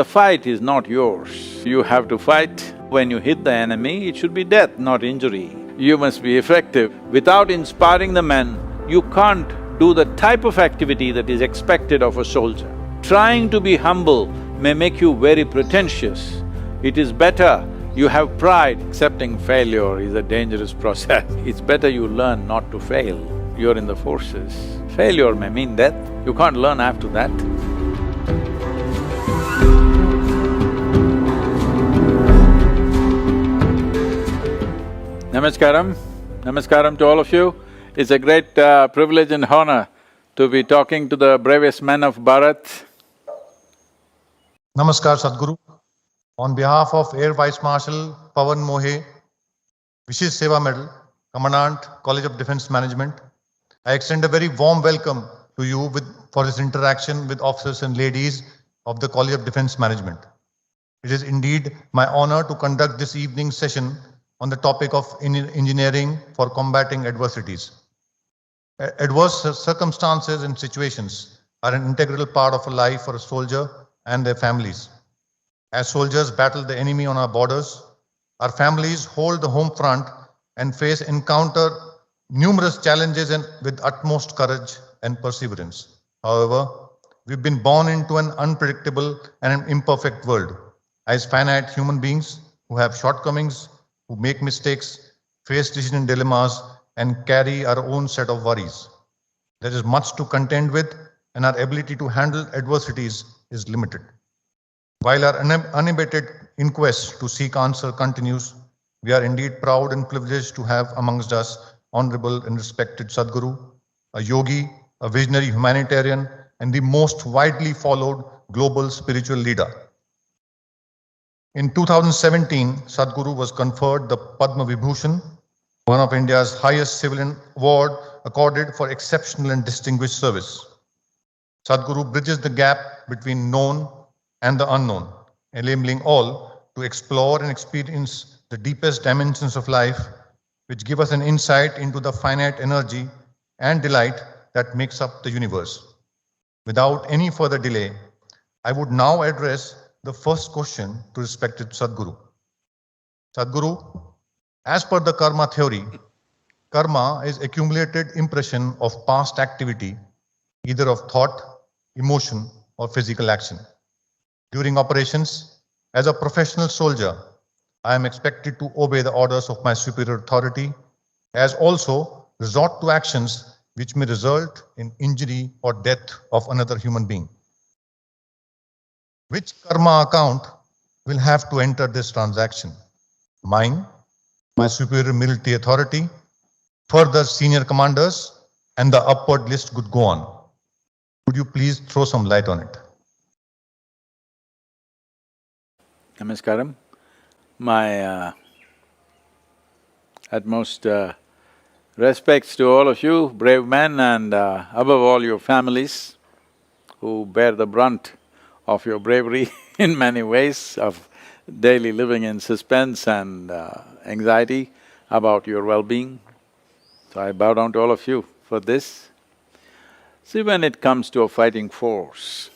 The fight is not yours. You have to fight. When you hit the enemy, it should be death, not injury. You must be effective. Without inspiring the men, you can't do the type of activity that is expected of a soldier. Trying to be humble may make you very pretentious. It is better you have pride. Accepting failure is a dangerous process. It's better you learn not to fail. You're in the forces. Failure may mean death. You can't learn after that. Namaskaram. Namaskaram to all of you. It's a great privilege and honor to be talking to the bravest men of Bharat. Namaskar, Sadhguru. On behalf of Air Vice Marshal Pawan Mohe, Vishesh Seva Medal, Commandant, College of Defence Management, I extend a very warm welcome to you for this interaction with officers and ladies of the College of Defence Management. It is indeed my honor to conduct this evening's session on the topic of engineering for combating adversities. Adverse circumstances and situations are an integral part of a life for a soldier and their families. As soldiers battle the enemy on our borders, our families hold the home front and encounter numerous challenges with utmost courage and perseverance. However, we've been born into an unpredictable and an imperfect world as finite human beings who have shortcomings, who make mistakes, face decision dilemmas, and carry our own set of worries. There is much to contend with, and our ability to handle adversities is limited. While our unabated inquest to seek answer continues, we are indeed proud and privileged to have amongst us honorable and respected Sadhguru, a yogi, a visionary humanitarian, and the most widely followed global spiritual leader. In 2017, Sadhguru was conferred the Padma Vibhushan, one of India's highest civilian award accorded for exceptional and distinguished service. Sadhguru bridges the gap between known and the unknown, enabling all to explore and experience the deepest dimensions of life, which give us an insight into the finite energy and delight that makes up the universe. Without any further delay, I would now address the first question to respected Sadhguru. Sadhguru, as per the karma theory, karma is accumulated impression of past activity, either of thought, emotion, or physical action. During operations, as a professional soldier, I am expected to obey the orders of my superior authority, as also resort to actions which may result in injury or death of another human being. Which karma account will have to enter this transaction? Mine, my superior military authority, further senior commanders, and the upward list could go on. Could you please throw some light on it? Namaskaram. My utmost respects to all of you, brave men, and above all your families who bear the brunt of your bravery in many ways, of daily living in suspense and anxiety about your well-being. So I bow down to all of you for this. See, when it comes to a fighting force,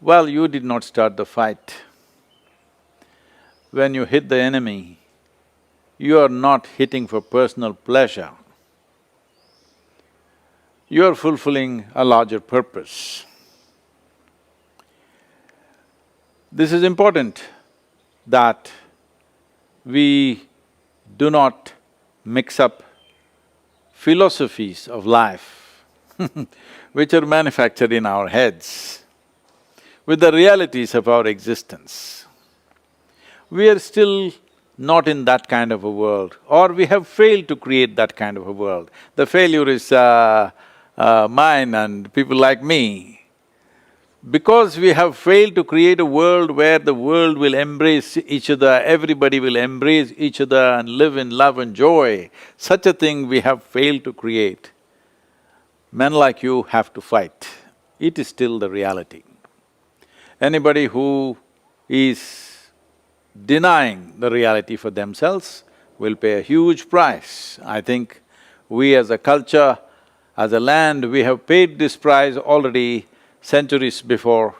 well, you did not start the fight. When you hit the enemy, you are not hitting for personal pleasure. You are fulfilling a larger purpose. This is important that we do not mix up philosophies of life which are manufactured in our heads with the realities of our existence. We are still not in that kind of a world, or we have failed to create that kind of a world. The failure is mine and people like me. Because we have failed to create a world where the world will embrace each other, everybody will embrace each other and live in love and joy, such a thing we have failed to create. Men like you have to fight. It is still the reality. Anybody who is denying the reality for themselves will pay a huge price. I think we as a culture, as a land, we have paid this price already centuries before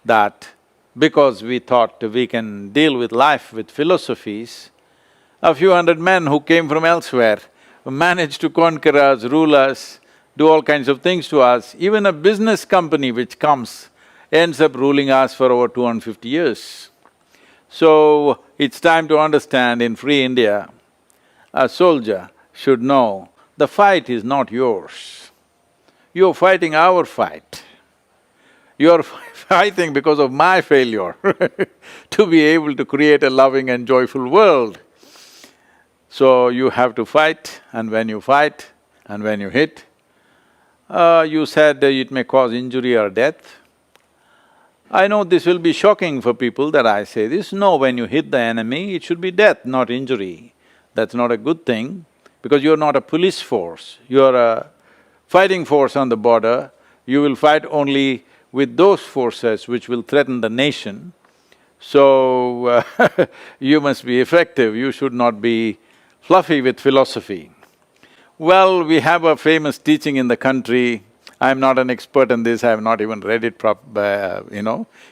that, because we thought we can deal with life with philosophies, a few hundred men who came from elsewhere managed to conquer us, rule us, do all kinds of things to us. Even a business company which comes ends up ruling us for over 250 years. So, it's time to understand in free India, a soldier should know the fight is not yours. You're fighting our fight. You're fighting because of my failure to be able to create a loving and joyful world. So you have to fight, and when you fight and when you hit, you said it may cause injury or death. I know this will be shocking for people that I say this. No, when you hit the enemy, it should be death, not injury. That's not a good thing, because you're not a police force, you're a fighting force on the border. You will fight only with those forces which will threaten the nation. So, you must be effective, you should not be fluffy with philosophy. Well, we have a famous teaching in the country. I'm not an expert in this, I have not even read it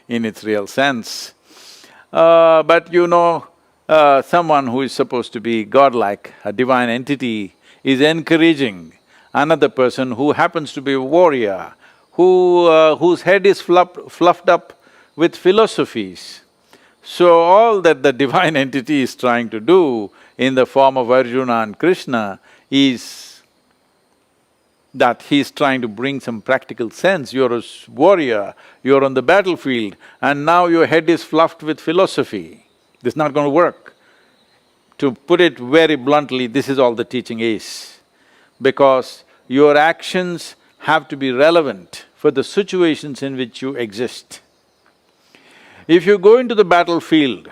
in its real sense. But someone who is supposed to be godlike, a divine entity, is encouraging another person who happens to be a warrior, whose head is fluffed up with philosophies. So all that the divine entity is trying to do in the form of Arjuna and Krishna is that he's trying to bring some practical sense. You're a warrior, you're on the battlefield, and now your head is fluffed with philosophy. This is not going to work. To put it very bluntly, this is all the teaching is. Because your actions have to be relevant for the situations in which you exist. If you go into the battlefield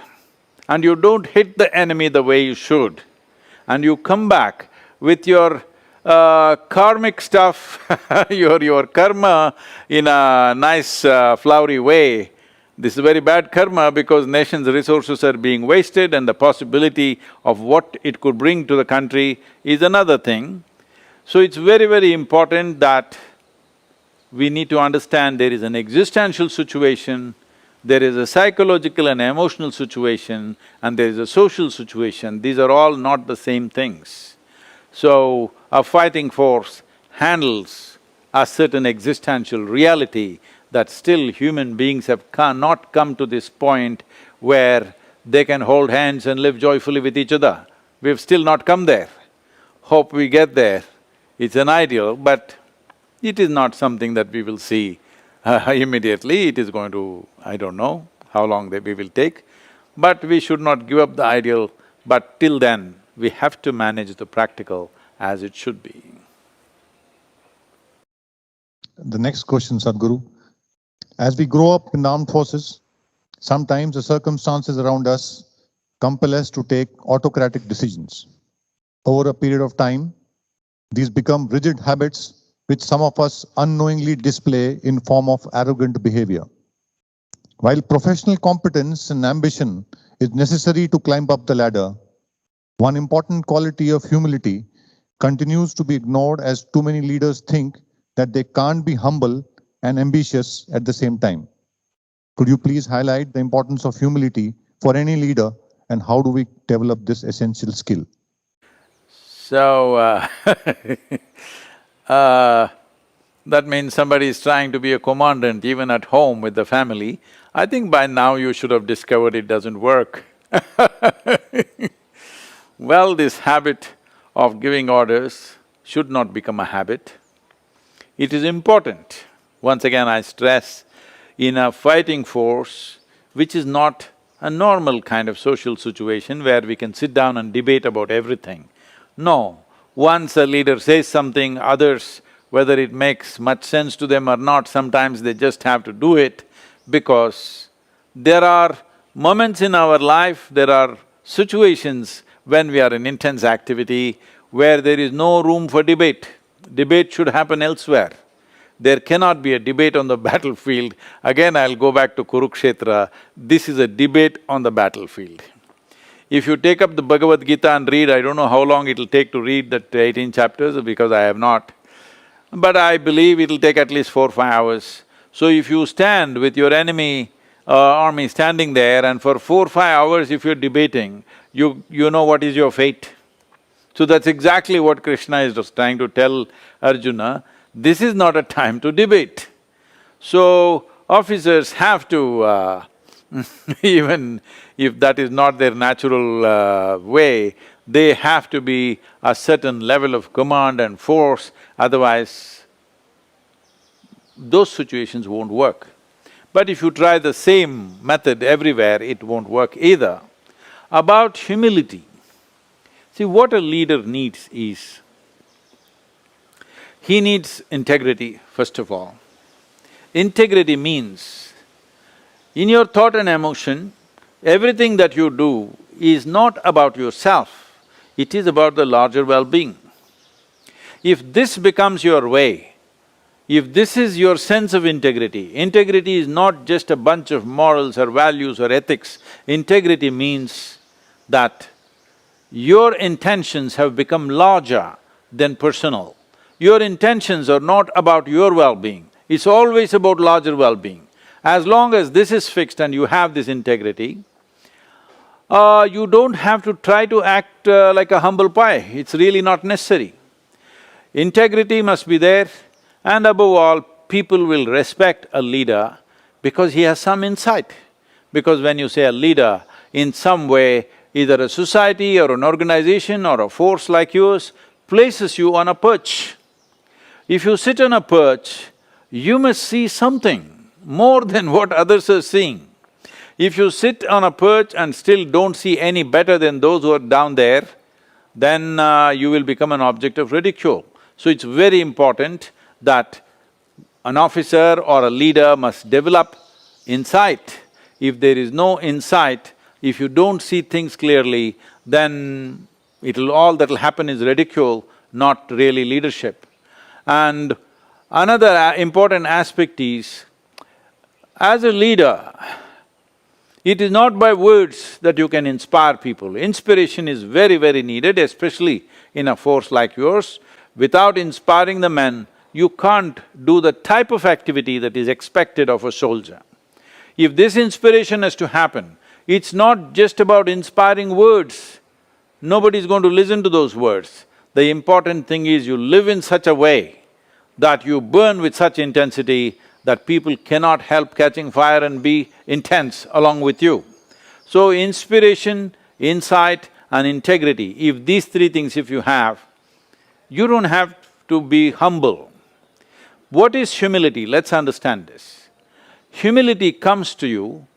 and you don't hit the enemy the way you should, and you come back with your karmic stuff, your karma in a nice flowery way, this is very bad karma because nation's resources are being wasted and the possibility of what it could bring to the country is another thing. So it's very, very important that we need to understand there is an existential situation, there is a psychological and emotional situation, and there is a social situation. These are all not the same things. So, a fighting force handles a certain existential reality that still human beings have not come to this point where they can hold hands and live joyfully with each other. We've still not come there. Hope we get there. It's an ideal, but it is not something that we will see immediately. It is going to… I don't know how long we will take, but we should not give up the ideal, but till then, we have to manage the practical as it should be. The next question, Sadhguru. As we grow up in the armed forces, sometimes the circumstances around us compel us to take autocratic decisions. Over a period of time, these become rigid habits which some of us unknowingly display in form of arrogant behavior. While professional competence and ambition is necessary to climb up the ladder, one important quality of humility continues to be ignored as too many leaders think that they can't be humble and ambitious at the same time. Could you please highlight the importance of humility for any leader and how do we develop this essential skill? So, that means somebody is trying to be a commandant even at home with the family. I think by now you should have discovered it doesn't work. Well, this habit of giving orders should not become a habit. It is important. Once again, I stress, in a fighting force, which is not a normal kind of social situation where we can sit down and debate about everything. No, once a leader says something, others, whether it makes much sense to them or not, sometimes they just have to do it because there are moments in our life, there are situations when we are in intense activity where there is no room for debate. Debate should happen elsewhere. There cannot be a debate on the battlefield. Again, I'll go back to Kurukshetra, this is a debate on the battlefield. If you take up the Bhagavad Gita and read, I don't know how long it'll take to read that 18 chapters because I have not, but I believe it'll take at least 4 or 5 hours. So if you stand with your enemy army standing there and for 4-5 hours if you're debating, you know what is your fate. So that's exactly what Krishna is just trying to tell Arjuna, this is not a time to debate. So officers have to even if that is not their natural way, they have to be a certain level of command and force, otherwise those situations won't work. But if you try the same method everywhere, it won't work either. About humility, see what a leader needs is, he needs integrity first of all. Integrity means, in your thought and emotion, everything that you do is not about yourself, it is about the larger well-being. If this becomes your way, if this is your sense of integrity, integrity is not just a bunch of morals or values or ethics, integrity means that your intentions have become larger than personal. Your intentions are not about your well-being, it's always about larger well-being. As long as this is fixed and you have this integrity, you don't have to try to act like a humble pie, it's really not necessary. Integrity must be there, and above all, people will respect a leader because he has some insight. Because when you say a leader, in some way, either a society or an organization or a force like yours places you on a perch. If you sit on a perch, you must see something more than what others are seeing. If you sit on a perch and still don't see any better than those who are down there, then you will become an object of ridicule. So it's very important that an officer or a leader must develop insight. If there is no insight, if you don't see things clearly, then all that'll happen is ridicule, not really leadership. And another important aspect is, as a leader, it is not by words that you can inspire people. Inspiration is very, very needed, especially in a force like yours. Without inspiring the men, you can't do the type of activity that is expected of a soldier. If this inspiration has to happen, it's not just about inspiring words. Nobody's going to listen to those words. The important thing is you live in such a way that you burn with such intensity that people cannot help catching fire and be intense along with you. So inspiration, insight and integrity, if these three things if you have, you don't have to be humble. What is humility? Let's understand this. Humility comes to you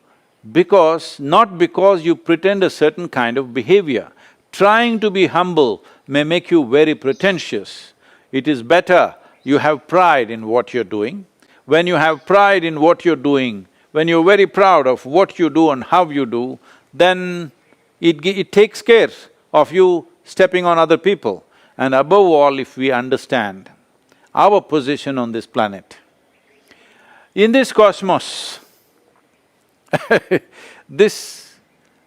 not because you pretend a certain kind of behavior. Trying to be humble may make you very pretentious. It is better you have pride in what you're doing. When you have pride in what you're doing, when you're very proud of what you do and how you do, then it takes care of you stepping on other people. And above all, if we understand our position on this planet. In this cosmos, this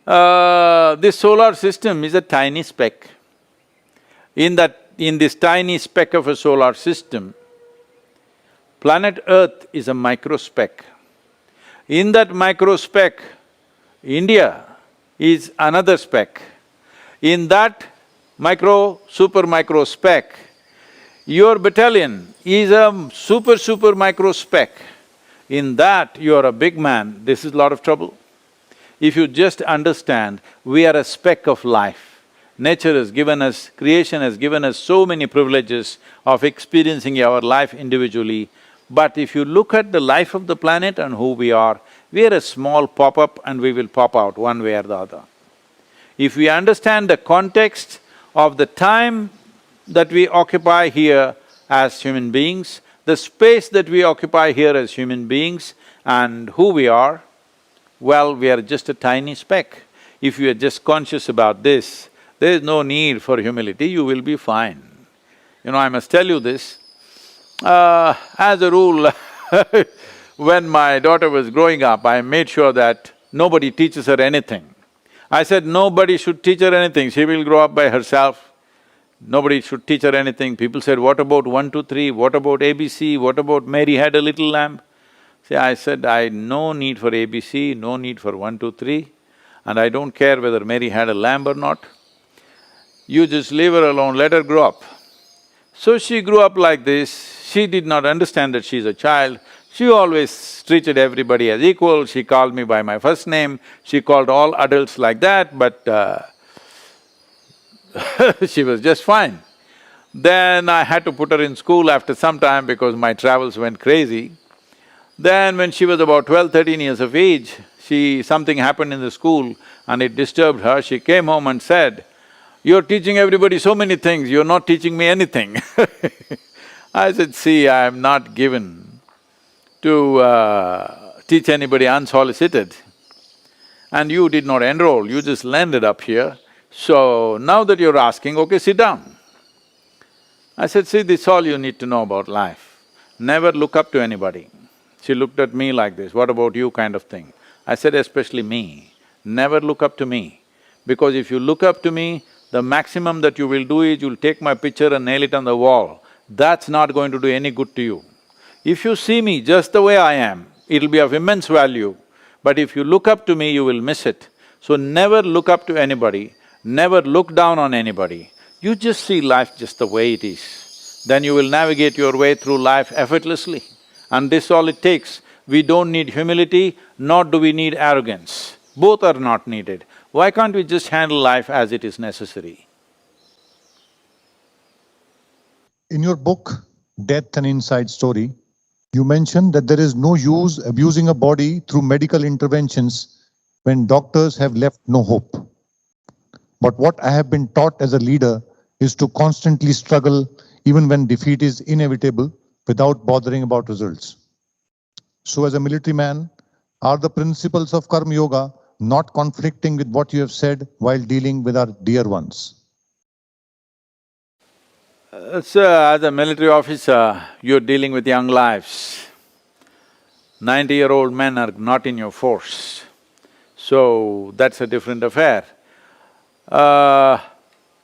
solar system is a tiny speck. In this tiny speck of a solar system, planet Earth is a micro speck. In that micro speck, India is another speck. In that super micro speck, your battalion is a super micro speck. In that, you are a big man, this is a lot of trouble. If you just understand, we are a speck of life. Nature has given us, creation has given us so many privileges of experiencing our life individually. But if you look at the life of the planet and who we are a small pop-up and we will pop out one way or the other. If we understand the context of the time that we occupy here as human beings, the space that we occupy here as human beings and who we are, well, we are just a tiny speck. If you are just conscious about this, there is no need for humility, you will be fine. You know, I must tell you this, as a rule when my daughter was growing up, I made sure that nobody teaches her anything. I said, nobody should teach her anything, she will grow up by herself. Nobody should teach her anything. People said, what about 1, 2, 3, what about ABC, what about Mary had a little lamb? See, I said, no need for ABC, no need for 1, 2, 3, and I don't care whether Mary had a lamb or not. You just leave her alone, let her grow up. So she grew up like this, she did not understand that she's a child. She always treated everybody as equal, she called me by my first name, she called all adults like that, but she was just fine. Then I had to put her in school after some time because my travels went crazy. Then when she was about 12, 13 years of age, something happened in the school and it disturbed her. She came home and said, "You're teaching everybody so many things, you're not teaching me anything." I said, "See, I am not given to teach anybody unsolicited. And you did not enroll, you just landed up here. So now that you're asking, okay, sit down." I said, "See, this is all you need to know about life. Never look up to anybody." She looked at me like this, "What about you?" kind of thing. I said, "Especially me, never look up to me. Because if you look up to me, the maximum that you will do is you'll take my picture and nail it on the wall. That's not going to do any good to you. If you see me just the way I am, it'll be of immense value. But if you look up to me, you will miss it. So never look up to anybody, never look down on anybody. You just see life just the way it is. Then you will navigate your way through life effortlessly. And this is all it takes. We don't need humility, nor do we need arrogance. Both are not needed. Why can't we just handle life as it is necessary?" In your book, Death and Inside Story, you mention that there is no use abusing a body through medical interventions when doctors have left no hope. But what I have been taught as a leader is to constantly struggle even when defeat is inevitable without bothering about results. So as a military man, are the principles of Karma Yoga not conflicting with what you have said while dealing with our dear ones? So, as a military officer, you're dealing with young lives. 90-year-old men are not in your force, so that's a different affair.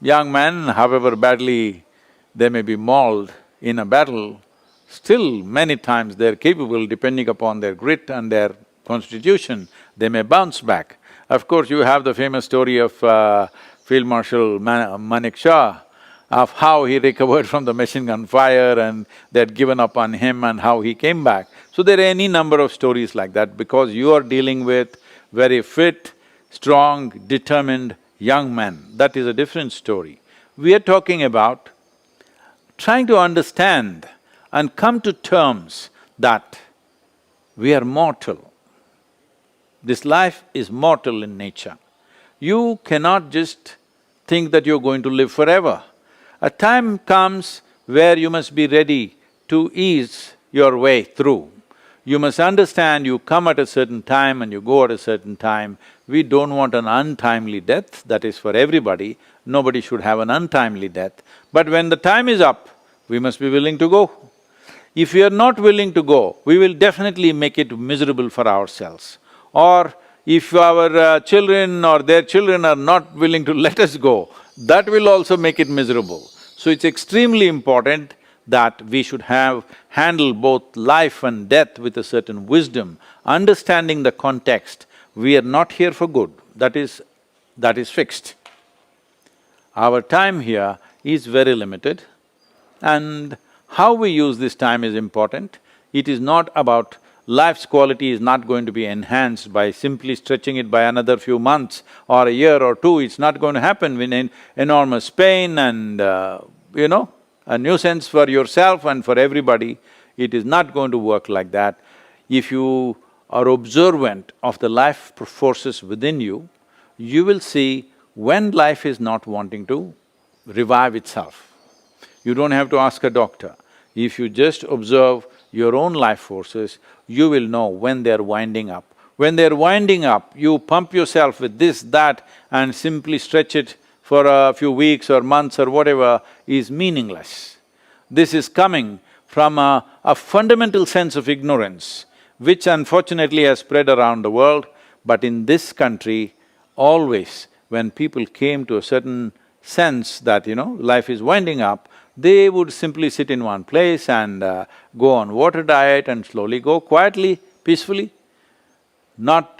Young men, however badly they may be mauled in a battle, still many times they're capable, depending upon their grit and their constitution, they may bounce back. Of course, you have the famous story of Field Marshal Manik Shah, of how he recovered from the machine gun fire and they had given up on him and how he came back. So there are any number of stories like that because you are dealing with very fit, strong, determined young men. That is a different story. We are talking about trying to understand and come to terms that we are mortal. This life is mortal in nature. You cannot just think that you're going to live forever. A time comes where you must be ready to ease your way through. You must understand you come at a certain time and you go at a certain time. We don't want an untimely death, that is for everybody. Nobody should have an untimely death. But when the time is up, we must be willing to go. If we are not willing to go, we will definitely make it miserable for ourselves. Or if our children or their children are not willing to let us go, that will also make it miserable. So it's extremely important that we should handle both life and death with a certain wisdom, understanding the context. We are not here for good, that is fixed. Our time here is very limited and how we use this time is important. It is not about… life's quality is not going to be enhanced by simply stretching it by another few months or a year or two. It's not going to happen with enormous pain and, a nuisance for yourself and for everybody. It is not going to work like that. If you are observant of the life forces within you, you will see when life is not wanting to revive itself. You don't have to ask a doctor. If you just observe your own life forces, you will know when they're winding up. When they're winding up, you pump yourself with this, that and simply stretch it for a few weeks or months or whatever is meaningless. This is coming from a fundamental sense of ignorance, which unfortunately has spread around the world. But in this country, always when people came to a certain sense that, life is winding up, they would simply sit in one place and go on water diet and slowly go quietly peacefully, not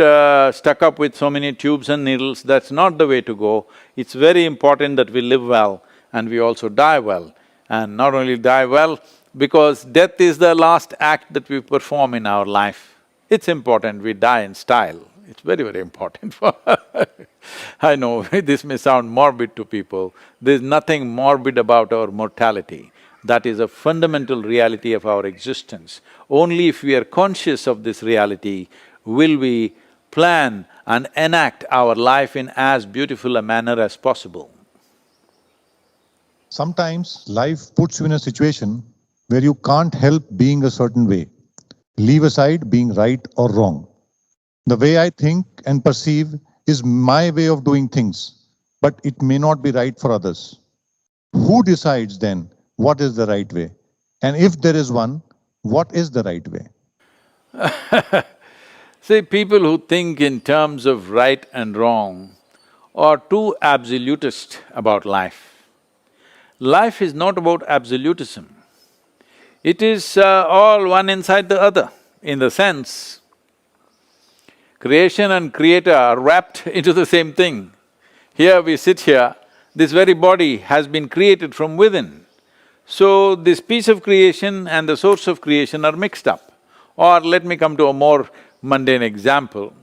stuck up with so many tubes and needles. That's not the way to go. It's very important that we live well and we also die well. And not only die well, because death is the last act that we perform in our life. It's important we die in style. It's very, very important for I know this may sound morbid to people. There's nothing morbid about our mortality. That is a fundamental reality of our existence. Only if we are conscious of this reality will we plan and enact our life in as beautiful a manner as possible. Sometimes life puts you in a situation where you can't help being a certain way. Leave aside being right or wrong. The way I think and perceive is my way of doing things, but it may not be right for others. Who decides then what is the right way? And if there is one, what is the right way? See, people who think in terms of right and wrong are too absolutist about life. Life is not about absolutism. It is all one inside the other, in the sense creation and creator are wrapped into the same thing. Here we sit here, this very body has been created from within. So this piece of creation and the source of creation are mixed up. Or let me come to a more mundane example.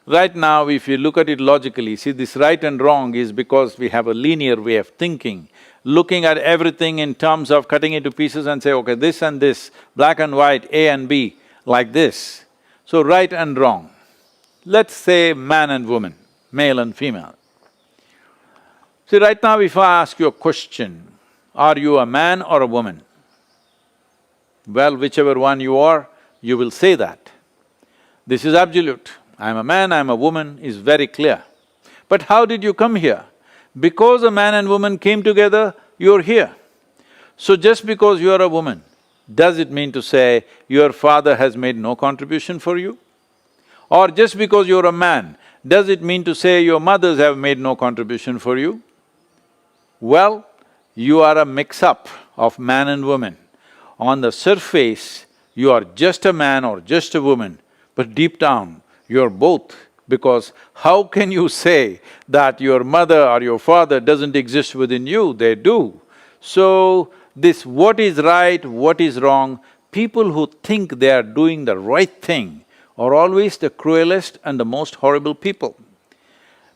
Right now, if you look at it logically, see, this right and wrong is because we have a linear way of thinking, looking at everything in terms of cutting it to pieces and say, okay, this and this, black and white, A and B, like this. So right and wrong. Let's say man and woman, male and female. See, right now if I ask you a question, are you a man or a woman? Well, whichever one you are, you will say that. This is absolute. I'm a man, I'm a woman is very clear. But how did you come here? Because a man and woman came together, you're here. So just because you're a woman, does it mean to say your father has made no contribution for you? Or just because you're a man, does it mean to say your mothers have made no contribution for you? Well, you are a mix-up of man and woman. On the surface, you are just a man or just a woman, but deep down, you're both. Because how can you say that your mother or your father doesn't exist within you? They do. So, this what is right, what is wrong, people who think they are doing the right thing are always the cruelest and the most horrible people.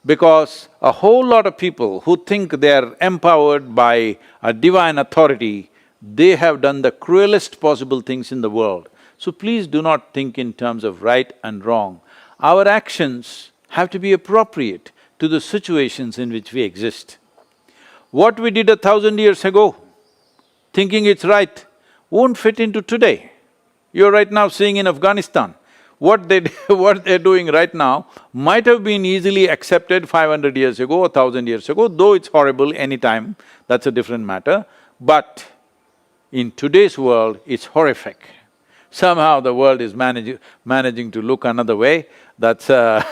Because a whole lot of people who think they are empowered by a divine authority, they have done the cruelest possible things in the world. So please do not think in terms of right and wrong. Our actions have to be appropriate to the situations in which we exist. What we did 1,000 years ago, thinking it's right, won't fit into today. You're right now seeing in Afghanistan, what they're doing right now might have been easily accepted 500 years ago or 1,000 years ago, though it's horrible anytime, that's a different matter. But in today's world, it's horrific. Somehow the world is managing to look another way, that's a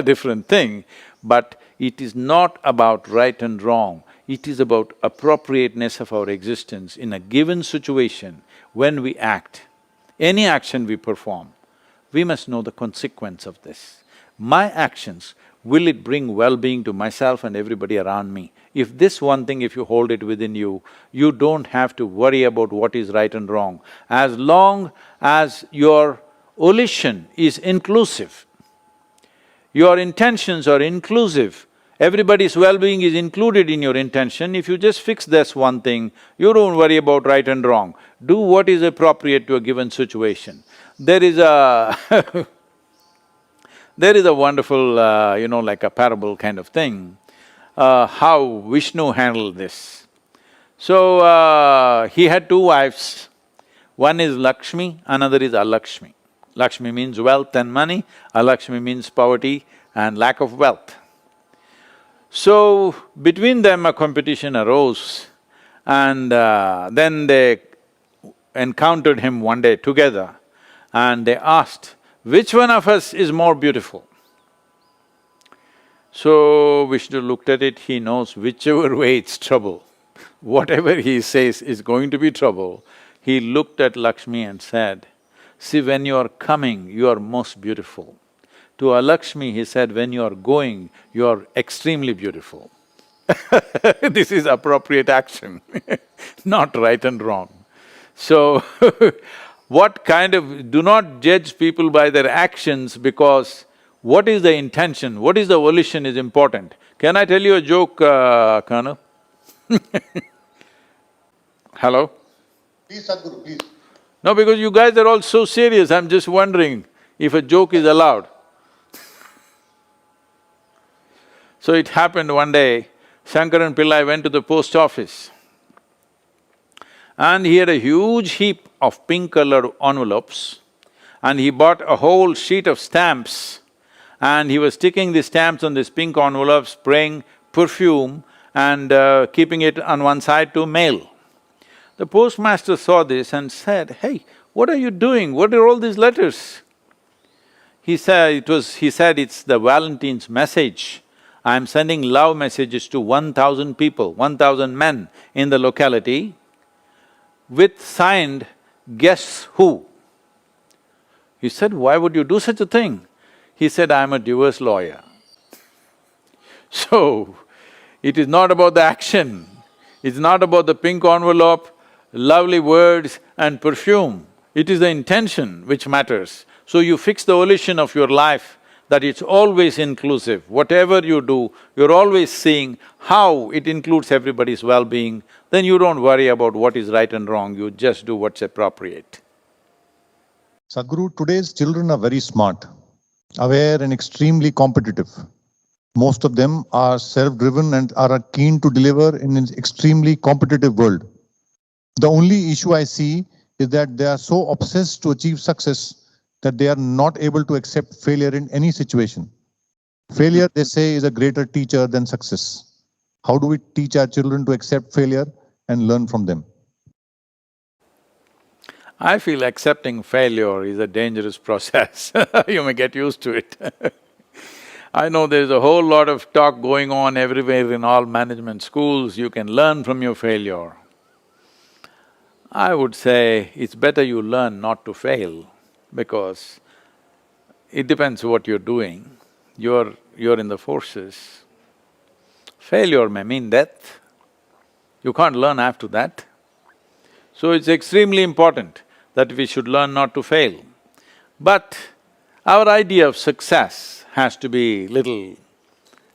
different thing. But it is not about right and wrong, it is about appropriateness of our existence in a given situation when we act. Any action we perform, we must know the consequence of this. My actions, will it bring well-being to myself and everybody around me? If this one thing, if you hold it within you, you don't have to worry about what is right and wrong. As long as your volition is inclusive, your intentions are inclusive, everybody's well-being is included in your intention, if you just fix this one thing, you don't worry about right and wrong. Do what is appropriate to a given situation. There is a there is a wonderful, like a parable kind of thing, how Vishnu handled this. So, he had two wives. One is Lakshmi, another is Alakshmi. Lakshmi means wealth and money, Alakshmi means poverty and lack of wealth. So, between them a competition arose and then they encountered him one day together and they asked, which one of us is more beautiful? So Vishnu looked at it, he knows whichever way it's trouble, whatever he says is going to be trouble. He looked at Lakshmi and said, See, when you are coming, you are most beautiful. To Alakshmi, he said, when you are going, you are extremely beautiful. This is appropriate action, not right and wrong. So, what kind of… do not judge people by their actions, because what is the intention, what is the volition is important. Can I tell you a joke, Colonel? Hello? Please, Sadhguru, please. No, because you guys are all so serious, I'm just wondering if a joke is allowed. So it happened one day, Shankaran Pillai went to the post office and he had a huge heap of pink-colored envelopes and he bought a whole sheet of stamps and he was sticking the stamps on this pink envelope, spraying perfume and keeping it on one side to mail. The postmaster saw this and said, "Hey, what are you doing? What are all these letters?" He said, "It's the Valentine's message. I'm sending love messages to 1,000 people, 1,000 men in the locality with signed, guess who?" He said, "Why would you do such a thing?" He said, "I'm a divorce lawyer." So, it is not about the action, it's not about the pink envelope, lovely words and perfume. It is the intention which matters. So you fix the volition of your life that it's always inclusive. Whatever you do, you're always seeing how it includes everybody's well-being, then you don't worry about what is right and wrong, you just do what's appropriate. Sadhguru, today's children are very smart, aware and extremely competitive. Most of them are self-driven and are keen to deliver in an extremely competitive world. The only issue I see is that they are so obsessed to achieve success that they are not able to accept failure in any situation. Failure, they say, is a greater teacher than success. How do we teach our children to accept failure and learn from them? I feel accepting failure is a dangerous process. You may get used to it. I know there's a whole lot of talk going on everywhere in all management schools, you can learn from your failure. I would say it's better you learn not to fail, because it depends what you're doing. You're in the forces. Failure may mean death. You can't learn after that. So it's extremely important that we should learn not to fail. But our idea of success has to be little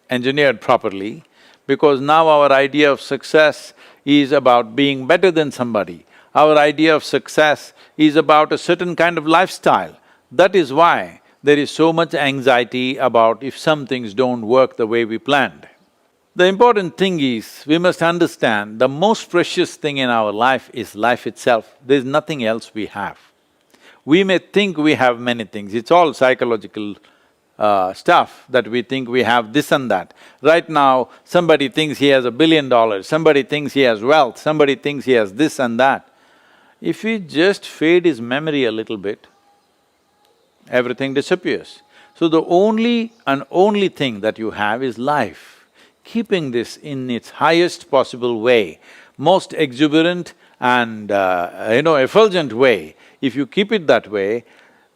engineered properly, because now our idea of success is about being better than somebody. Our idea of success is about a certain kind of lifestyle. That is why there is so much anxiety about if some things don't work the way we planned. The important thing is, we must understand the most precious thing in our life is life itself. There's nothing else we have. We may think we have many things, it's all psychological stuff that we think we have this and that. Right now, somebody thinks he has $1 billion, somebody thinks he has wealth, somebody thinks he has this and that. If we just fade his memory a little bit, everything disappears. So the only and only thing that you have is life. Keeping this in its highest possible way, most exuberant and effulgent way, if you keep it that way,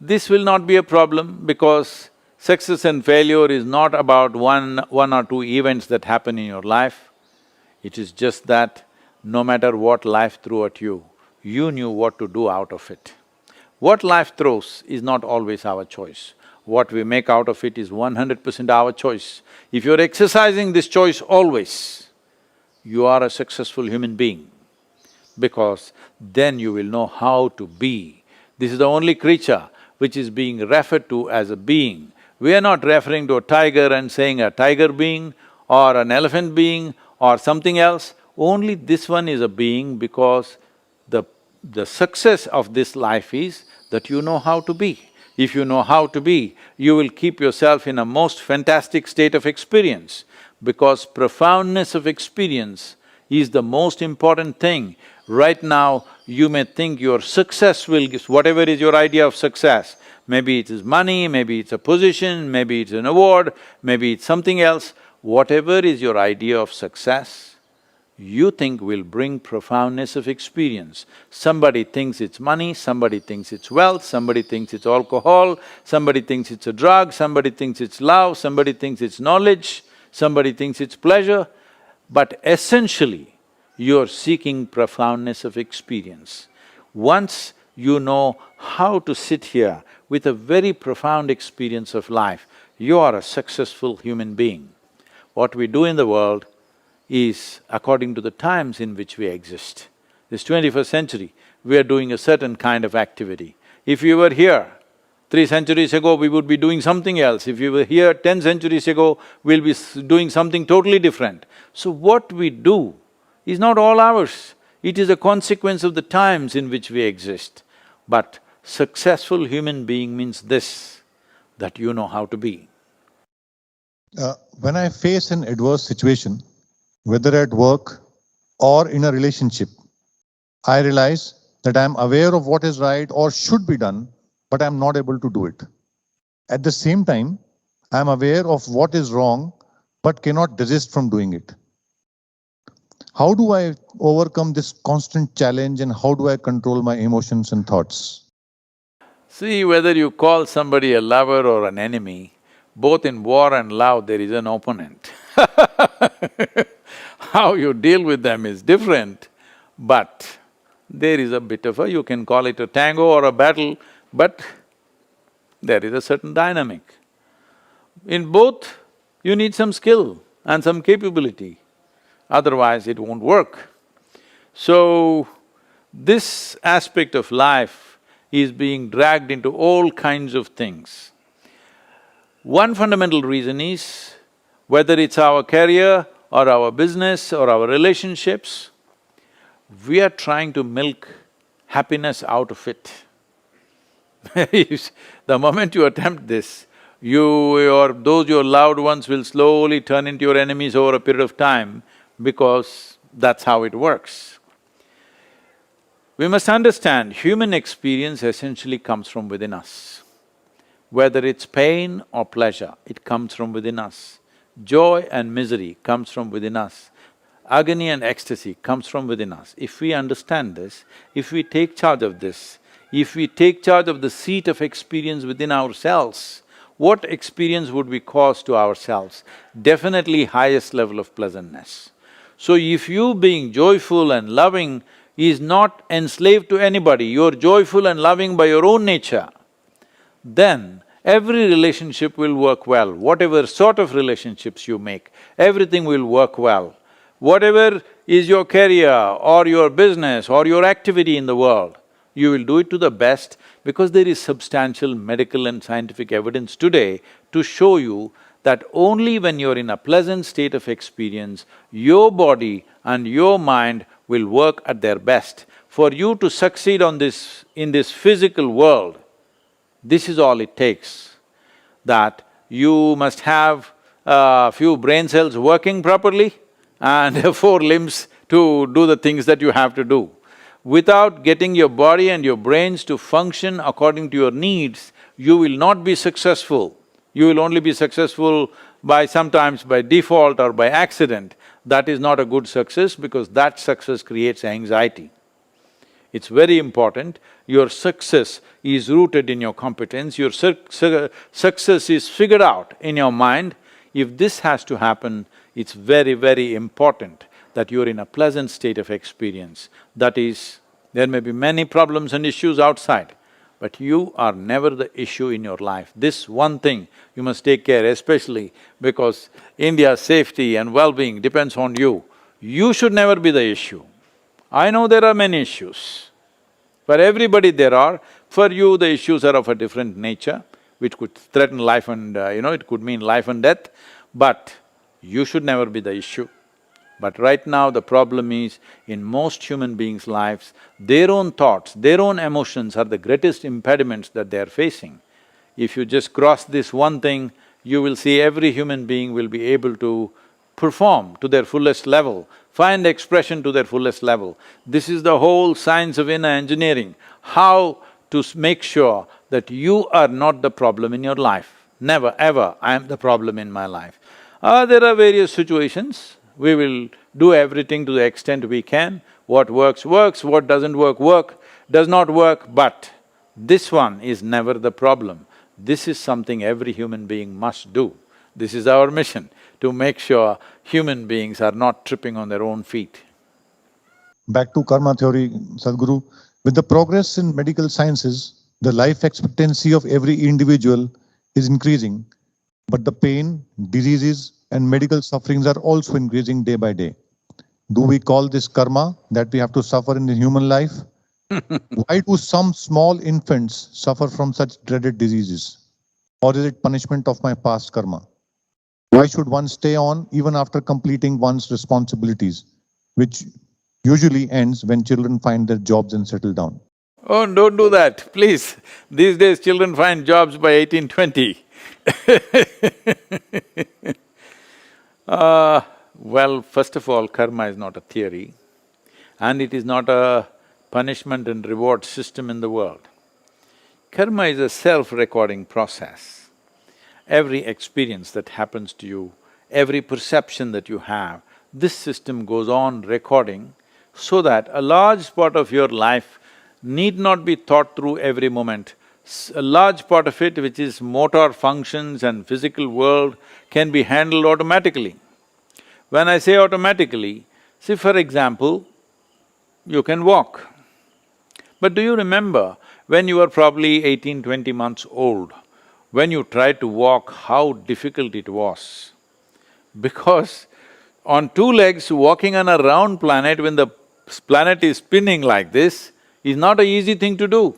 this will not be a problem, because success and failure is not about one or two events that happen in your life. It is just that no matter what life threw at you, you knew what to do out of it. What life throws is not always our choice. What we make out of it is 100% our choice. If you're exercising this choice always, you are a successful human being, because then you will know how to be. This is the only creature which is being referred to as a being. We are not referring to a tiger and saying a tiger being or an elephant being or something else. Only this one is a being, because the success of this life is that you know how to be. If you know how to be, you will keep yourself in a most fantastic state of experience, because profoundness of experience is the most important thing. Right now, you may think your success will… whatever is your idea of success, maybe it is money, maybe it's a position, maybe it's an award, maybe it's something else, whatever is your idea of success, you think will bring profoundness of experience. Somebody thinks it's money, somebody thinks it's wealth, somebody thinks it's alcohol, somebody thinks it's a drug, somebody thinks it's love, somebody thinks it's knowledge, somebody thinks it's pleasure. But essentially, you're seeking profoundness of experience. Once you know how to sit here with a very profound experience of life, you are a successful human being. What we do in the world is according to the times in which we exist. This 21st century, we are doing a certain kind of activity. If you were here 3 centuries ago, we would be doing something else. If you were here 10 centuries ago, we'll be doing something totally different. So what we do is not all ours. It is a consequence of the times in which we exist. But successful human being means this, that you know how to be. When I face an adverse situation, whether at work or in a relationship, I realize that I am aware of what is right or should be done, but I am not able to do it. At the same time, I am aware of what is wrong, but cannot desist from doing it. How do I overcome this constant challenge, and how do I control my emotions and thoughts? See, whether you call somebody a lover or an enemy, both in war and love there is an opponent. How you deal with them is different, but there is a bit of a… you can call it a tango or a battle, but there is a certain dynamic. In both, you need some skill and some capability, otherwise it won't work. So, this aspect of life is being dragged into all kinds of things. One fundamental reason is, whether it's our career or our business or our relationships, we are trying to milk happiness out of it. The moment you attempt this, those your loved ones will slowly turn into your enemies over a period of time, because that's how it works. We must understand, human experience essentially comes from within us. Whether it's pain or pleasure, it comes from within us. Joy and misery comes from within us. Agony and ecstasy comes from within us. If we understand this, if we take charge of this, if we take charge of the seat of experience within ourselves, what experience would we cause to ourselves? Definitely highest level of pleasantness. So if you being joyful and loving is not enslaved to anybody, you're joyful and loving by your own nature, then every relationship will work well. Whatever sort of relationships you make, everything will work well. Whatever is your career or your business or your activity in the world, you will do it to the best, because there is substantial medical and scientific evidence today to show you that only when you're in a pleasant state of experience, your body and your mind will work at their best. For you to succeed in this physical world, this is all it takes, that you must have a few brain cells working properly and 4 limbs to do the things that you have to do. Without getting your body and your brains to function according to your needs, you will not be successful. You will only be successful sometimes by default or by accident. That is not a good success, because that success creates anxiety. It's very important, your success is rooted in your competence, your success is figured out in your mind. If this has to happen, it's very, very important that you're in a pleasant state of experience. That is, there may be many problems and issues outside, but you are never the issue in your life. This one thing you must take care, especially because India's safety and well-being depends on you. You should never be the issue. I know there are many issues. For everybody there are. For you, the issues are of a different nature, which could threaten life and it could mean life and death, but you should never be the issue. But right now the problem is, in most human beings' lives, their own thoughts, their own emotions are the greatest impediments that they are facing. If you just cross this one thing, you will see every human being will be able to perform to their fullest level, find expression to their fullest level. This is the whole science of inner engineering, how to make sure that you are not the problem in your life. Never ever, I am the problem in my life. There are various situations, We will do everything to the extent we can. What works, works, what doesn't work, does not work, but this one is never the problem. This is something every human being must do. This is our mission, to make sure human beings are not tripping on their own feet. Back to karma theory, Sadhguru. With the progress in medical sciences, the life expectancy of every individual is increasing, but the pain, diseases, and medical sufferings are also increasing day by day. Do we call this karma that we have to suffer in the human life? Why do some small infants suffer from such dreaded diseases? Or is it punishment of my past karma? Why should one stay on even after completing one's responsibilities, which usually ends when children find their jobs and settle down? Oh, don't do that, please. These days children find jobs by 18, 20. Well, first of all, karma is not a theory and it is not a punishment and reward system in the world. Karma is a self-recording process. Every experience that happens to you, every perception that you have, this system goes on recording so that a large part of your life need not be thought through every moment. A large part of it, which is motor functions and physical world, can be handled automatically. When I say automatically, see for example, you can walk. But do you remember when you were probably 18, 20 months old, when you tried to walk, how difficult it was? Because on two legs, walking on a round planet when the planet is spinning like this is not an easy thing to do.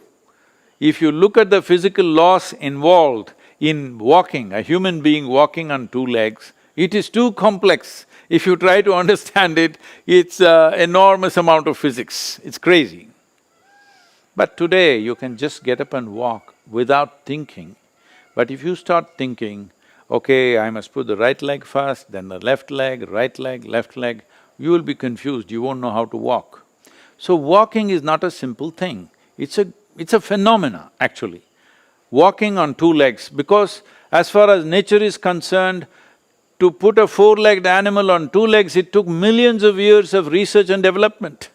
If you look at the physical laws involved in walking, a human being walking on two legs, it is too complex. If you try to understand it, it's an enormous amount of physics, it's crazy. But today, you can just get up and walk without thinking. But if you start thinking, okay, I must put the right leg first, then the left leg, left leg, you will be confused, you won't know how to walk. So walking is not a simple thing, it's a phenomena actually. Walking on two legs, because as far as nature is concerned, to put a four-legged animal on two legs, it took millions of years of research and development.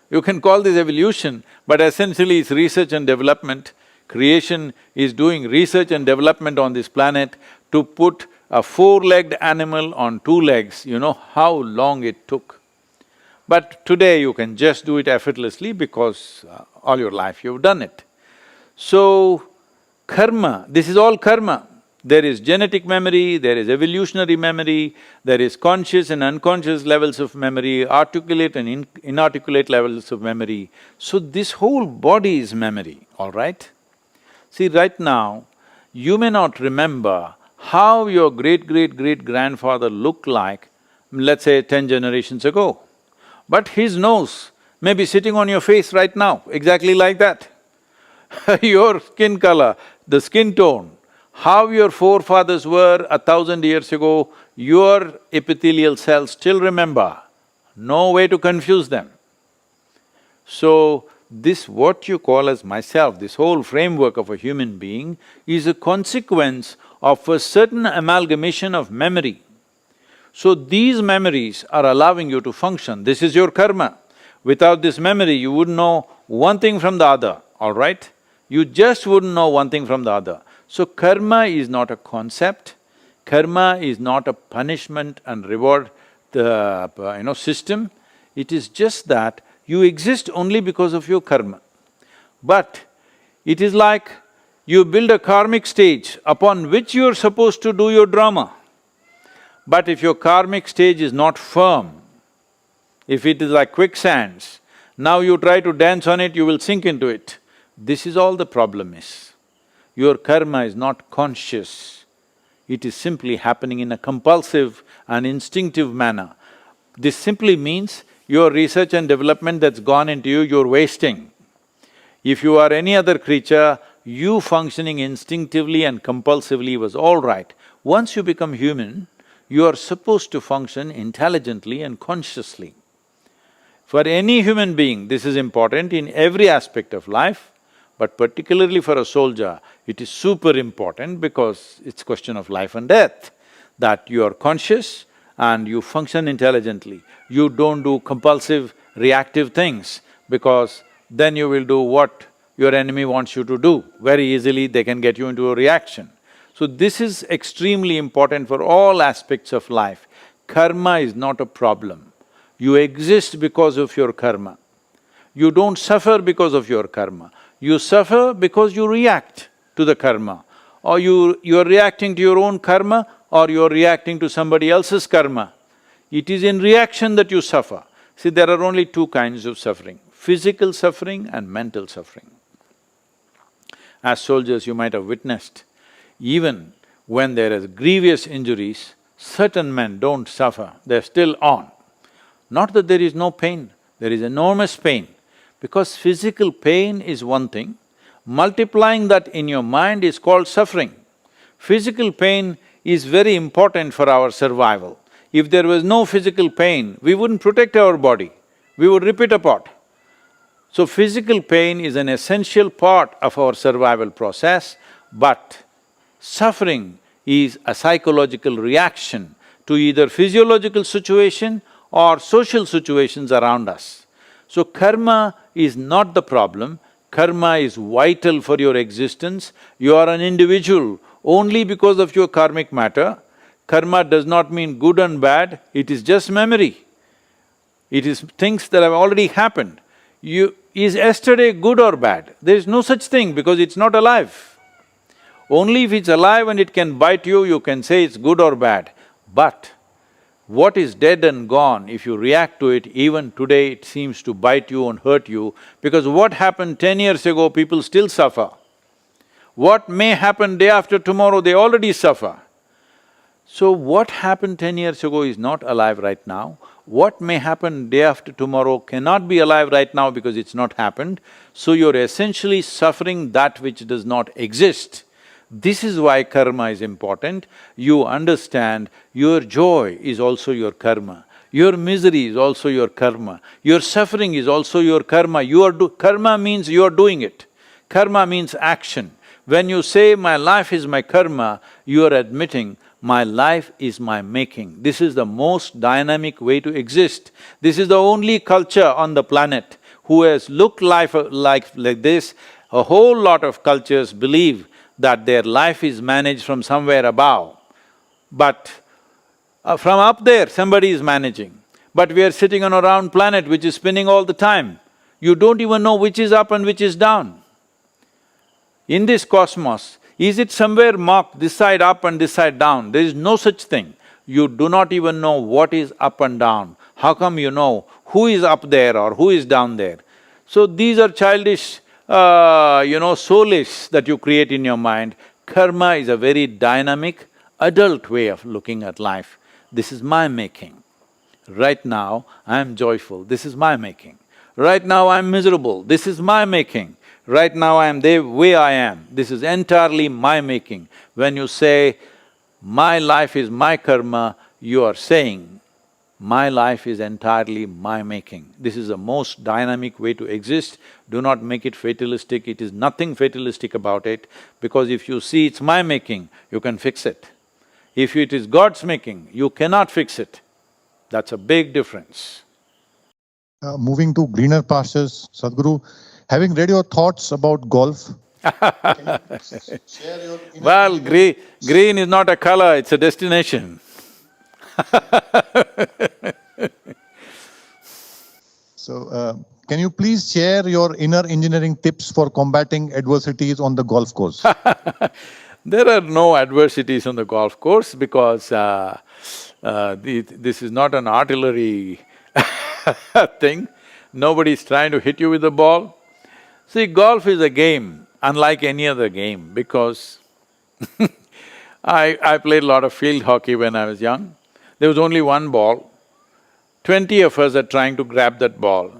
You can call this evolution, but essentially it's research and development. Creation is doing research and development on this planet to put a four-legged animal on two legs, you know how long it took. But today you can just do it effortlessly because all your life you've done it. So, karma, this is all karma. There is genetic memory, there is evolutionary memory, there is conscious and unconscious levels of memory, articulate and inarticulate levels of memory. So this whole body is memory, all right? See, right now, you may not remember how your great-great-great-grandfather looked like, let's say 10 generations ago. But his nose may be sitting on your face right now, exactly like that. Your skin color, the skin tone, how your forefathers were 1,000 years ago, your epithelial cells still remember. No way to confuse them. So, this what you call as myself, this whole framework of a human being is a consequence of a certain amalgamation of memory. So these memories are allowing you to function, this is your karma. Without this memory, you wouldn't know one thing from the other, all right? You just wouldn't know one thing from the other. So karma is not a concept, karma is not a punishment and reward system. It is just that you exist only because of your karma. But it is like you build a karmic stage upon which you're supposed to do your drama. But if your karmic stage is not firm, if it is like quicksands, now you try to dance on it, you will sink into it. This is all the problem is. Your karma is not conscious, it is simply happening in a compulsive and instinctive manner. This simply means your research and development that's gone into you, you're wasting. If you are any other creature, you functioning instinctively and compulsively was all right. Once you become human, you are supposed to function intelligently and consciously. For any human being, this is important in every aspect of life, but particularly for a soldier, it is super important because it's question of life and death, that you are conscious and you function intelligently. You don't do compulsive, reactive things, because then you will do what your enemy wants you to do. Very easily they can get you into a reaction. So this is extremely important for all aspects of life. Karma is not a problem. You exist because of your karma. You don't suffer because of your karma. You suffer because you react to the karma. Or you're reacting to your own karma, or you're reacting to somebody else's karma. It is in reaction that you suffer. See, there are only two kinds of suffering: physical suffering and mental suffering. As soldiers, you might have witnessed, even when there is grievous injuries, certain men don't suffer, they're still on. Not that there is no pain, there is enormous pain, because physical pain is one thing, multiplying that in your mind is called suffering. Physical pain is very important for our survival. If there was no physical pain, we wouldn't protect our body, we would rip it apart. So physical pain is an essential part of our survival process, but suffering is a psychological reaction to either physiological situation or social situations around us. So karma is not the problem, karma is vital for your existence. You are an individual only because of your karmic matter. Karma does not mean good and bad, it is just memory. It is things that have already happened. Is yesterday good or bad? There is no such thing because it's not alive. Only if it's alive and it can bite you, you can say it's good or bad. But what is dead and gone, if you react to it, even today it seems to bite you and hurt you, because what happened 10 years ago, people still suffer. What may happen day after tomorrow, they already suffer. So what happened 10 years ago is not alive right now. What may happen day after tomorrow cannot be alive right now because it's not happened. So you're essentially suffering that which does not exist. This is why karma is important. You understand your joy is also your karma, your misery is also your karma, your suffering is also your karma. Karma means you are doing it. Karma means action. When you say, my life is my karma, you are admitting, my life is my making. This is the most dynamic way to exist. This is the only culture on the planet who has looked life like this. A whole lot of cultures believe that their life is managed from somewhere above. But from up there, somebody is managing. But we are sitting on a round planet which is spinning all the time. You don't even know which is up and which is down. In this cosmos, is it somewhere marked this side up and this side down? There is no such thing. You do not even know what is up and down. How come you know who is up there or who is down there? So these are childish, soulish that you create in your mind. Karma is a very dynamic, adult way of looking at life. This is my making. Right now, I am joyful, this is my making. Right now, I am miserable, this is my making. Right now, I am the way I am, this is entirely my making. When you say, my life is my karma, you are saying, my life is entirely my making. This is the most dynamic way to exist. Do not make it fatalistic, it is nothing fatalistic about it, because if you see it's my making, you can fix it. If it is God's making, you cannot fix it. That's a big difference. Moving to greener pastures, Sadhguru, having read your thoughts about golf, can you share your Well, green is not a color, it's a destination. So, can you please share your inner engineering tips for combating adversities on the golf course? There are no adversities on the golf course because this is not an artillery thing. Nobody is trying to hit you with the ball. See, golf is a game unlike any other game because I played a lot of field hockey when I was young. There was only one ball. 20 of us are trying to grab that ball.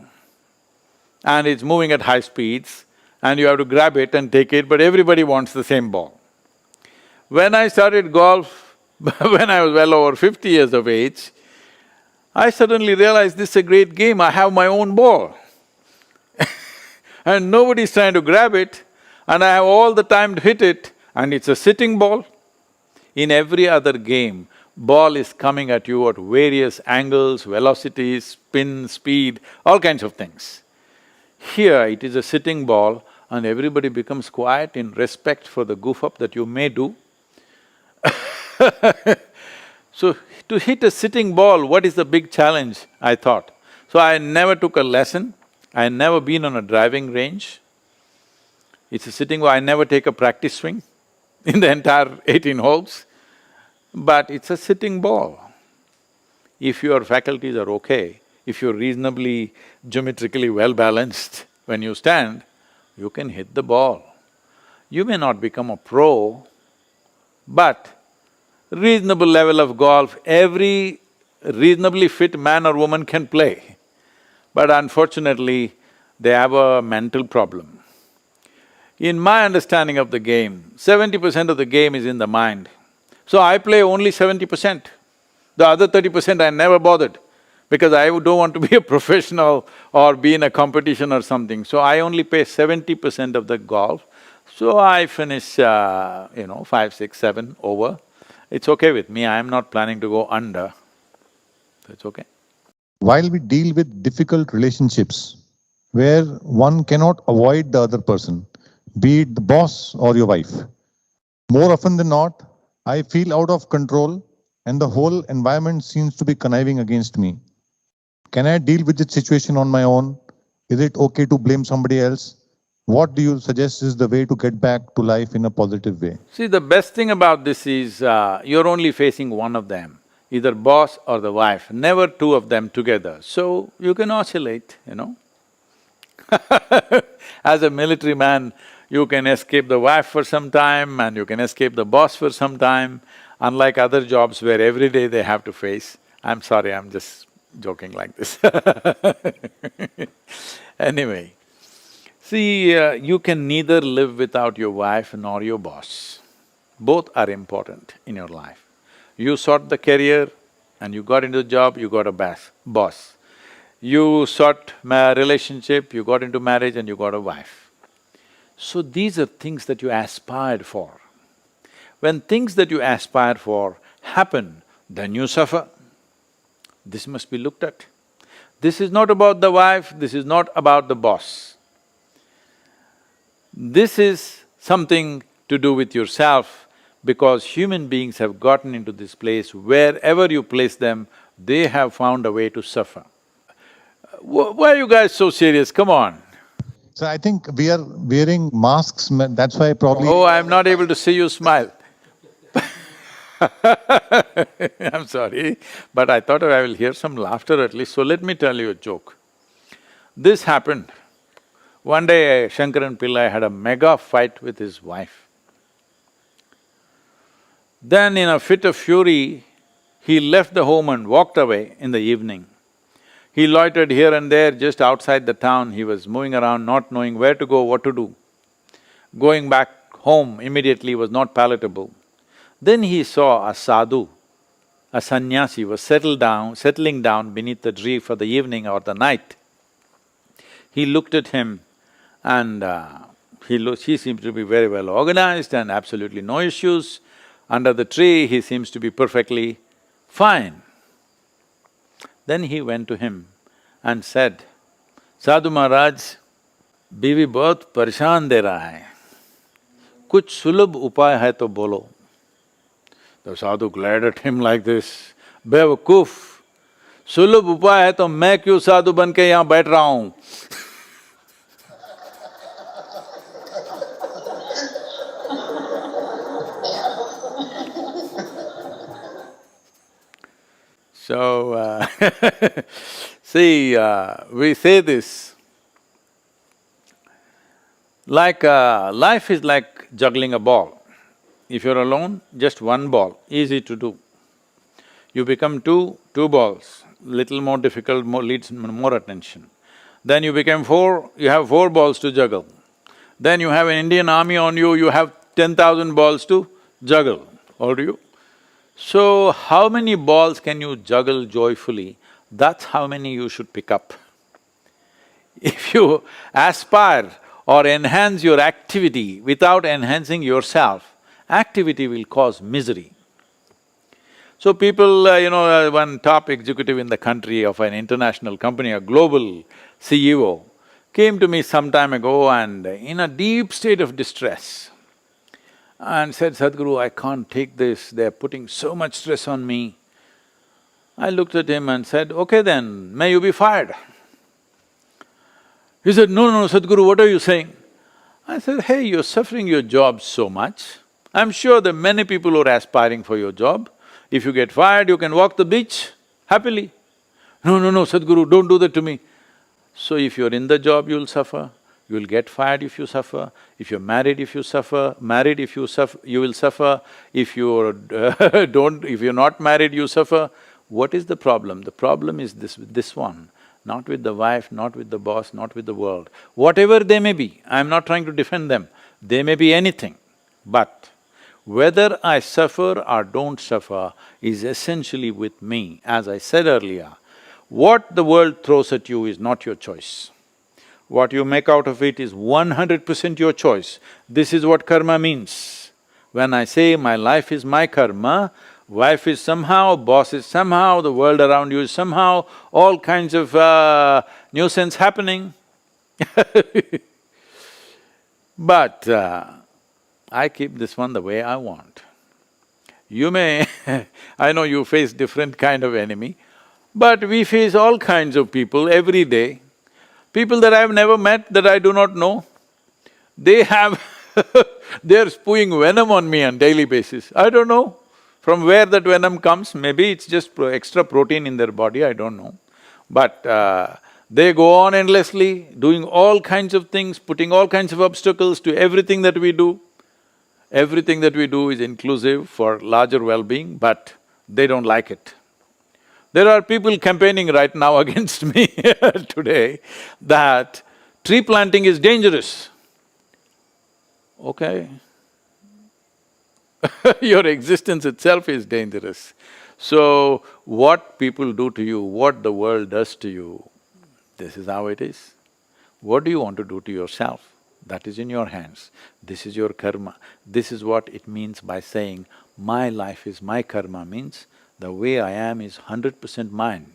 And it's moving at high speeds and you have to grab it and take it, but everybody wants the same ball. When I started golf, when I was well over 50 years of age, I suddenly realized this is a great game, I have my own ball. And nobody's trying to grab it, and I have all the time to hit it, and it's a sitting ball. In every other game, ball is coming at you at various angles, velocities, spin, speed, all kinds of things. Here it is a sitting ball and everybody becomes quiet in respect for the goof-up that you may do. So, to hit a sitting ball, what is the big challenge, I thought. So I never took a lesson, I never been on a driving range. It's a sitting ball, I never take a practice swing in the entire 18 holes, but it's a sitting ball. If your faculties are okay, if you're reasonably geometrically well balanced when you stand, you can hit the ball. You may not become a pro, but reasonable level of golf, every reasonably fit man or woman can play. But unfortunately, they have a mental problem. In my understanding of the game, 70% of the game is in the mind. So I play only 70%. The other 30% I never bothered, because I don't want to be a professional or be in a competition or something. So I only play 70% of the golf. So I finish, 5, 6, 7 over. It's okay with me, I am not planning to go under, so it's okay. While we deal with difficult relationships where one cannot avoid the other person, be it the boss or your wife, more often than not, I feel out of control and the whole environment seems to be conniving against me. Can I deal with this situation on my own? Is it okay to blame somebody else? What do you suggest is the way to get back to life in a positive way? See, the best thing about this is, you're only facing one of them, either boss or the wife, never two of them together. So, you can oscillate, As a military man, you can escape the wife for some time and you can escape the boss for some time, unlike other jobs where every day they have to face. I'm sorry, I'm just joking like this Anyway, see, you can neither live without your wife nor your boss. Both are important in your life. You sought the career and you got into the job, you got a boss. You sought relationship, you got into marriage and you got a wife. So these are things that you aspired for. When things that you aspire for happen, then you suffer. This must be looked at. This is not about the wife, this is not about the boss. This is something to do with yourself, because human beings have gotten into this place, wherever you place them, they have found a way to suffer. Why are you guys so serious? Come on. So I think we are wearing masks, that's why probably… Oh, I'm not able to see you smile I'm sorry, but I thought I will hear some laughter at least, so let me tell you a joke. This happened. One day, Shankaran Pillai had a mega fight with his wife. Then in a fit of fury, he left the home and walked away in the evening. He loitered here and there just outside the town, he was moving around not knowing where to go, what to do. Going back home immediately was not palatable. Then he saw a sadhu, a sannyasi was settling down beneath the tree for the evening or the night. He looked at him and he seemed to be very well organized and absolutely no issues. Under the tree, he seems to be perfectly fine. Then he went to him and said, "Sadhu Maharaj, बीवी बहुत परेशान दे रहा है, कुछ सुलभ उपाय है तो बोलो." The sadhu glared at him like this, "बेवकूफ, सुलभ उपाय है तो मैं क्यों साधु बन के यहाँ बैठ रहा हूँ?" So, see, we say this, like life is like juggling a ball. If you're alone, just one ball, easy to do. You become two balls, little more difficult, needs more attention. Then you become four, you have 4 balls to juggle. Then you have an Indian army on you, you have 10,000 balls to juggle, or do you? So, how many balls can you juggle joyfully? That's how many you should pick up. If you aspire or enhance your activity without enhancing yourself, activity will cause misery. So people, one top executive in the country of an international company, a global CEO, came to me some time ago and in a deep state of distress and said, Sadhguru, I can't take this, they're putting so much stress on me. I looked at him and said, okay then, may you be fired. He said, no, Sadhguru, what are you saying? I said, hey, you're suffering your job so much. I'm sure there are many people who are aspiring for your job. If you get fired, you can walk the beach happily. No, Sadhguru, don't do that to me. So if you're in the job, you'll suffer. You'll get fired if you suffer. If you're married, if you suffer. Married, if you suffer, you will suffer. If you're if you're not married, you suffer. What is the problem? The problem is this one. Not with the wife, not with the boss, not with the world. Whatever they may be, I'm not trying to defend them. They may be anything. But whether I suffer or don't suffer is essentially with me. As I said earlier, what the world throws at you is not your choice. What you make out of it is 100% your choice. This is what karma means. When I say my life is my karma, wife is somehow, boss is somehow, the world around you is somehow, all kinds of nuisance happening. But I keep this one the way I want. You may I know you face different kind of enemy, but we face all kinds of people every day. People that I've never met, that I do not know, they have they're spewing venom on me on daily basis. I don't know from where that venom comes, maybe it's just extra protein in their body, I don't know. But they go on endlessly, doing all kinds of things, putting all kinds of obstacles to everything that we do. Everything that we do is inclusive for larger well-being, but they don't like it. There are people campaigning right now against me today that tree planting is dangerous. Okay. Your existence itself is dangerous. So, what people do to you, what the world does to you, this is how it is. What do you want to do to yourself? That is in your hands. This is your karma. This is what it means by saying, my life is my karma, means the way I am is 100% mine,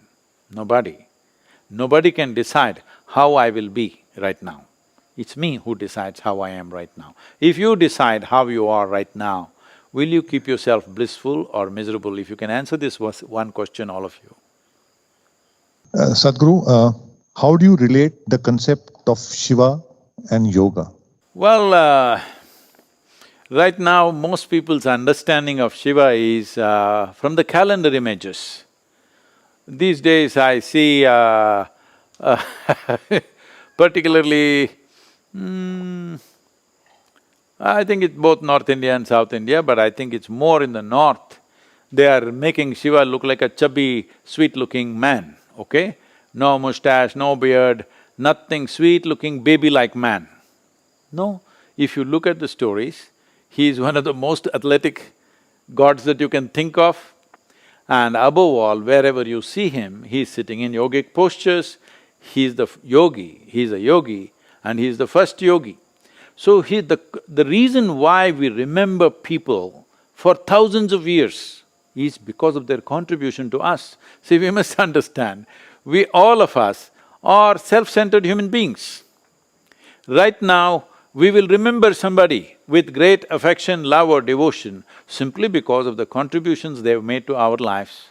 nobody. Nobody can decide how I will be right now. It's me who decides how I am right now. If you decide how you are right now, will you keep yourself blissful or miserable? If you can answer this one question, all of you. Sadhguru, how do you relate the concept of Shiva and yoga? Well, right now most people's understanding of Shiva is from the calendar images. These days I see particularly, I think it's both North India and South India, but I think it's more in the north. They are making Shiva look like a chubby, sweet-looking man, okay? No mustache, no beard, nothing, sweet-looking baby-like man. No, if you look at the stories, he is one of the most athletic gods that you can think of. And above all, wherever you see him, he is sitting in yogic postures, he is the yogi, he is a yogi and he is the first yogi. So the reason why we remember people for thousands of years is because of their contribution to us. See, we must understand, all of us are self-centered human beings. Right now, we will remember somebody with great affection, love or devotion simply because of the contributions they've made to our lives.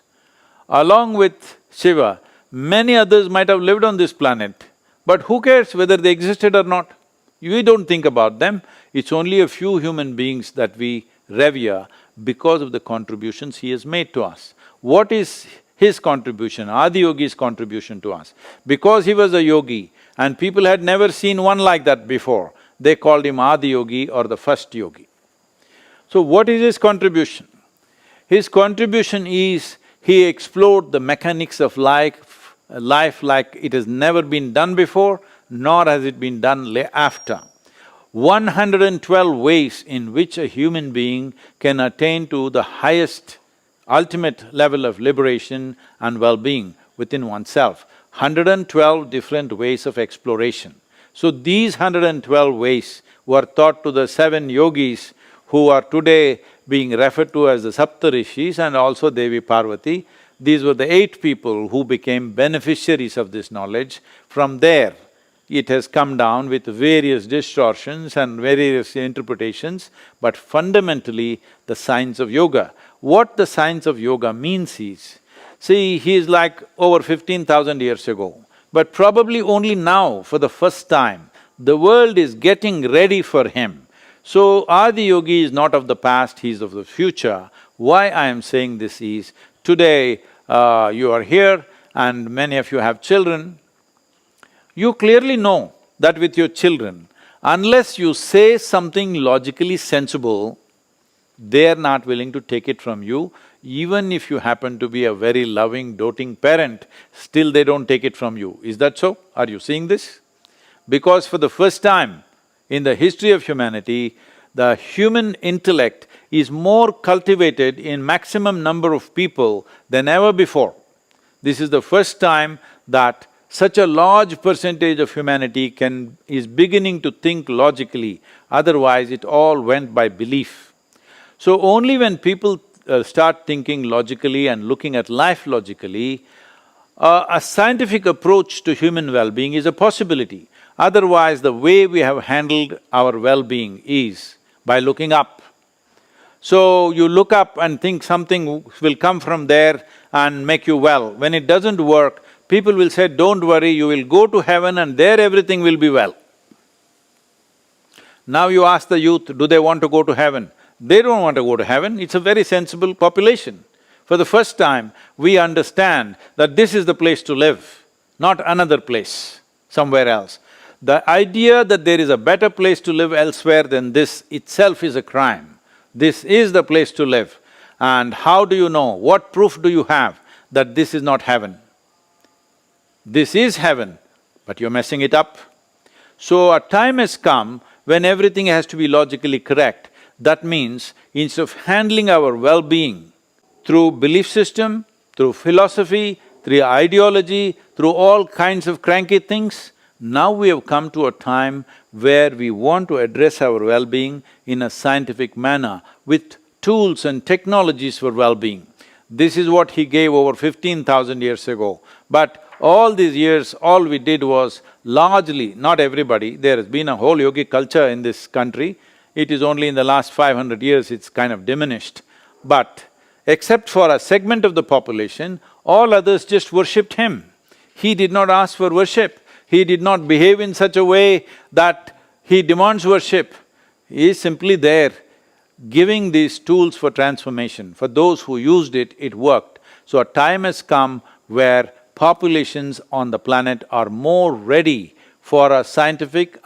Along with Shiva, many others might have lived on this planet, but who cares whether they existed or not? We don't think about them, it's only a few human beings that we revere because of the contributions he has made to us. What is his contribution, Adiyogi's contribution to us? Because he was a yogi and people had never seen one like that before, they called him Adiyogi or the first yogi. So what is his contribution? His contribution is he explored the mechanics of life like it has never been done before, nor has it been done after. 112 ways in which a human being can attain to the highest, ultimate level of liberation and well-being within oneself. 112 different ways of exploration. So these 112 ways were taught to the 7 yogis who are today being referred to as the Saptarishis and also Devi Parvati. These were the 8 people who became beneficiaries of this knowledge. From there, it has come down with various distortions and various interpretations, but fundamentally the science of yoga. What the science of yoga means is, see, he is like over 15,000 years ago, but probably only now, for the first time, the world is getting ready for him. So, Adi Yogi is not of the past, he is of the future. Why I am saying this is, today you are here and many of you have children. You clearly know that with your children, unless you say something logically sensible, they're not willing to take it from you. Even if you happen to be a very loving, doting parent, still they don't take it from you. Is that so? Are you seeing this? Because for the first time in the history of humanity, the human intellect is more cultivated in maximum number of people than ever before. This is the first time that such a large percentage of humanity is beginning to think logically, otherwise it all went by belief. So only when people start thinking logically and looking at life logically, a scientific approach to human well-being is a possibility. Otherwise, the way we have handled our well-being is by looking up. So you look up and think something will come from there and make you well. When it doesn't work, people will say, don't worry, you will go to heaven and there everything will be well. Now you ask the youth, do they want to go to heaven? They don't want to go to heaven, it's a very sensible population. For the first time, we understand that this is the place to live, not another place, somewhere else. The idea that there is a better place to live elsewhere than this itself is a crime. This is the place to live. And how do you know, what proof do you have that this is not heaven? This is heaven, but you're messing it up. So a time has come when everything has to be logically correct. That means instead of handling our well-being through belief system, through philosophy, through ideology, through all kinds of cranky things, now we have come to a time where we want to address our well-being in a scientific manner with tools and technologies for well-being. This is what he gave over 15,000 years ago. But all these years, all we did was largely, not everybody, there has been a whole yogic culture in this country. It is only in the last 500 years it's kind of diminished. But except for a segment of the population, all others just worshipped him. He did not ask for worship. He did not behave in such a way that he demands worship. He is simply there, giving these tools for transformation. For those who used it, it worked. So a time has come where populations on the planet are more ready for a scientific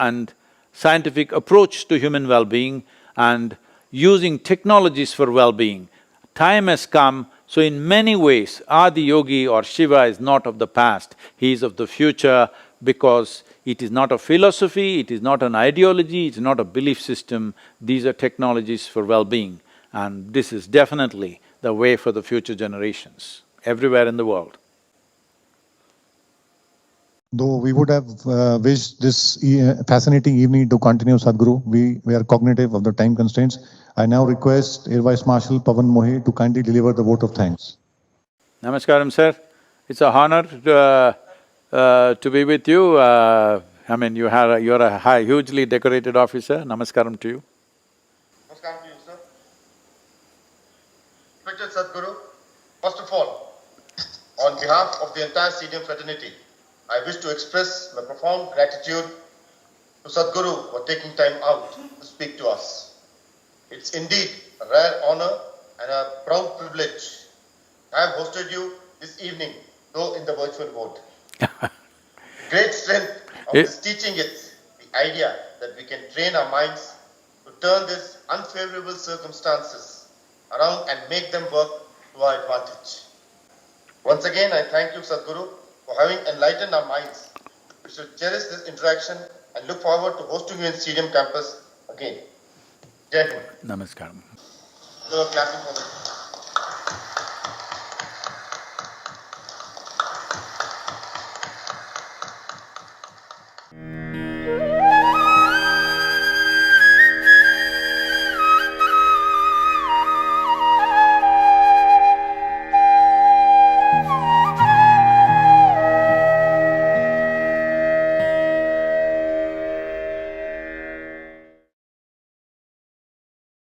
approach to human well-being and using technologies for well-being. Time has come, so in many ways, Adi Yogi or Shiva is not of the past, he is of the future, because it is not a philosophy, it is not an ideology, it's not a belief system, these are technologies for well-being. And this is definitely the way for the future generations, everywhere in the world. Though we would have wished this fascinating evening to continue, Sadhguru, we are cognitive of the time constraints. I now request Air Vice Marshal Pawan Mohe to kindly deliver the vote of thanks. Namaskaram, sir. It's an honor to be with you. I mean, you're a hugely decorated officer. Namaskaram to you. Namaskaram to you, sir. Respected Sadhguru, first of all, on behalf of the entire CDM fraternity, I wish to express my profound gratitude to Sadhguru for taking time out to speak to us. It's indeed a rare honor and a proud privilege. I have hosted you this evening, though in the virtual mode. The great strength of this teaching is the idea that we can train our minds to turn these unfavorable circumstances around and make them work to our advantage. Once again, I thank you, Sadhguru, for having enlightened our minds. We should cherish this interaction and look forward to hosting you in CDM campus again. Jai Hind. Namaskaram. So, clapping for them.